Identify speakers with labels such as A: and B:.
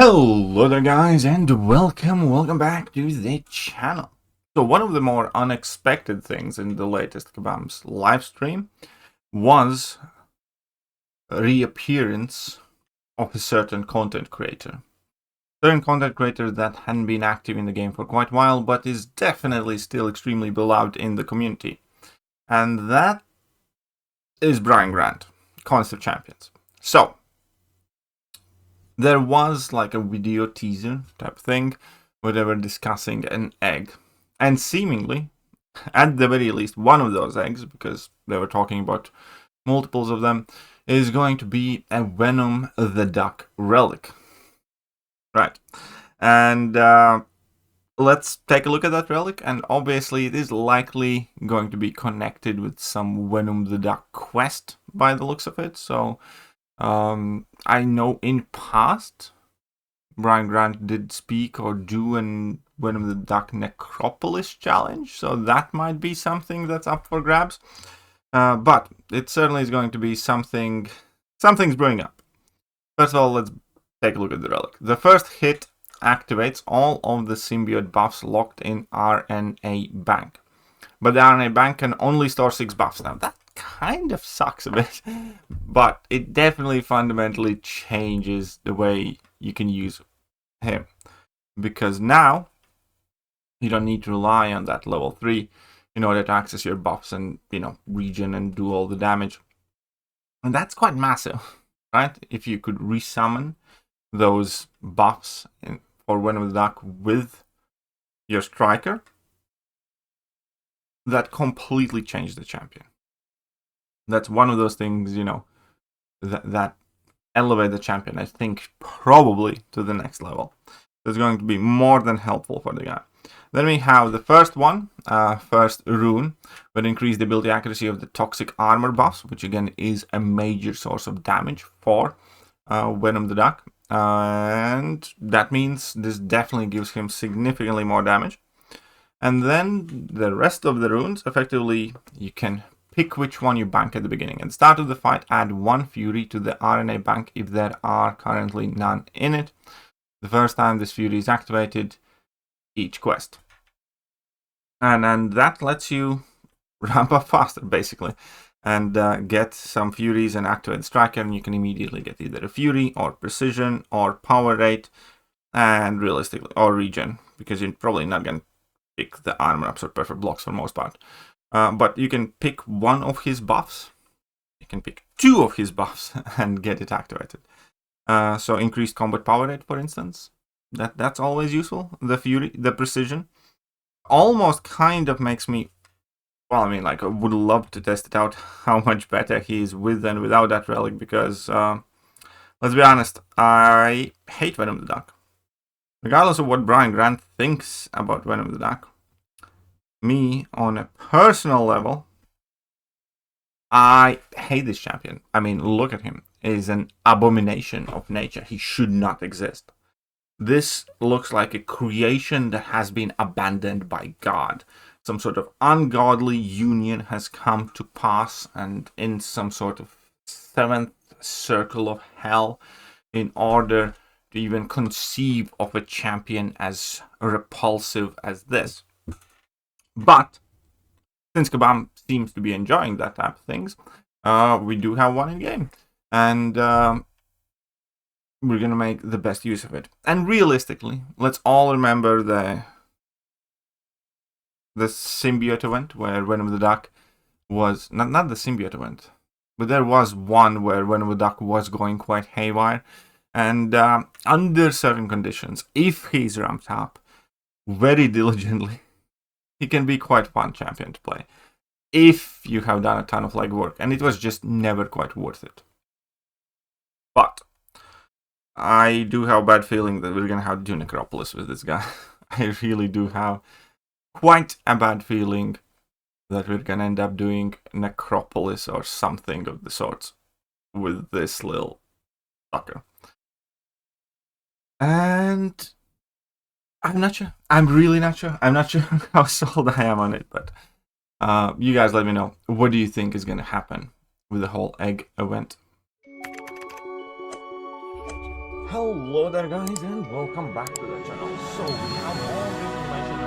A: Hello there guys, and welcome back to the channel. So one of the more unexpected things in the latest Kabam's live stream was a reappearance of a certain content creator. Certain content creator that hadn't been active in the game for quite a while, but is definitely still extremely beloved in the community. And that is Brian Grant, Concept Champions. So there was like a video teaser type thing where they were discussing an egg. And seemingly, at the very least, one of those eggs, because they were talking about multiples of them, is going to be a Venom the Duck relic. Right. And let's take a look at that relic. And obviously, it is likely going to be connected with some Venom the Duck quest by the looks of it. So I know in past, Brian Grant did speak or do an Venom the Duck Necropolis challenge, so that might be something that's up for grabs. But it certainly is going to be something's brewing up. First of all, let's take a look at the relic. The first hit activates all of the symbiote buffs locked in RNA bank. But the RNA bank can only store 6 buffs. Now that kind of sucks a bit, but it definitely fundamentally changes the way you can use him, because now you don't need to rely on that level 3 in order to access your buffs and, regen and do all the damage. And that's quite massive, right? If you could resummon those buffs for Venom the Duck with your striker, that completely changed the champion. That's one of those things, that elevate the champion, I think, probably to the next level. That's going to be more than helpful for the guy. Then we have the first one, first rune, will increase the ability accuracy of the toxic armor buffs, which again is a major source of damage for Venom the Duck. And that means this definitely gives him significantly more damage. And then the rest of the runes, effectively, you can pick which one you bank at the beginning. At the start of the fight, add 1 fury to the RNA bank if there are currently none in it. The first time this fury is activated, each quest. And that lets you ramp up faster, basically, and get some furies and activate the striker, and you can immediately get either a fury, or precision, or power rate, and realistically, or regen, because you're probably not going to pick the armor ups or perfect blocks for the most part. But you can pick one of his buffs. You can pick 2 of his buffs and get it activated. So increased combat power rate, for instance. That's always useful. The fury, the precision, almost kind of makes me, I would love to test it out how much better he is with and without that relic, because let's be honest, I hate Venom the Duck. Regardless of what Brian Grant thinks about Venom the Duck, me, on a personal level, I hate this champion. I mean, look at him. He is an abomination of nature. He should not exist. This looks like a creation that has been abandoned by God. Some sort of ungodly union has come to pass, and in some sort of 7th circle of hell, in order to even conceive of a champion as repulsive as this. But since Kabam seems to be enjoying that type of things, we do have one in game, and we're gonna make the best use of it. And realistically, let's all remember the symbiote event where Venom the Duck was not the symbiote event, but there was one where Venom the Duck was going quite haywire, and under certain conditions, if he's ramped up very diligently, he can be quite fun champion to play if you have done a ton of legwork, and it was just never quite worth it. But I do have a bad feeling that we're gonna have to do Necropolis with this guy. I really do have quite a bad feeling that we're gonna end up doing Necropolis or something of the sorts with this little sucker. And I'm not sure. I'm really not sure. I'm not sure how sold I am on it, but you guys let me know. What do you think is going to happen with the whole egg event? Hello there guys and welcome back to the channel. So we have all the information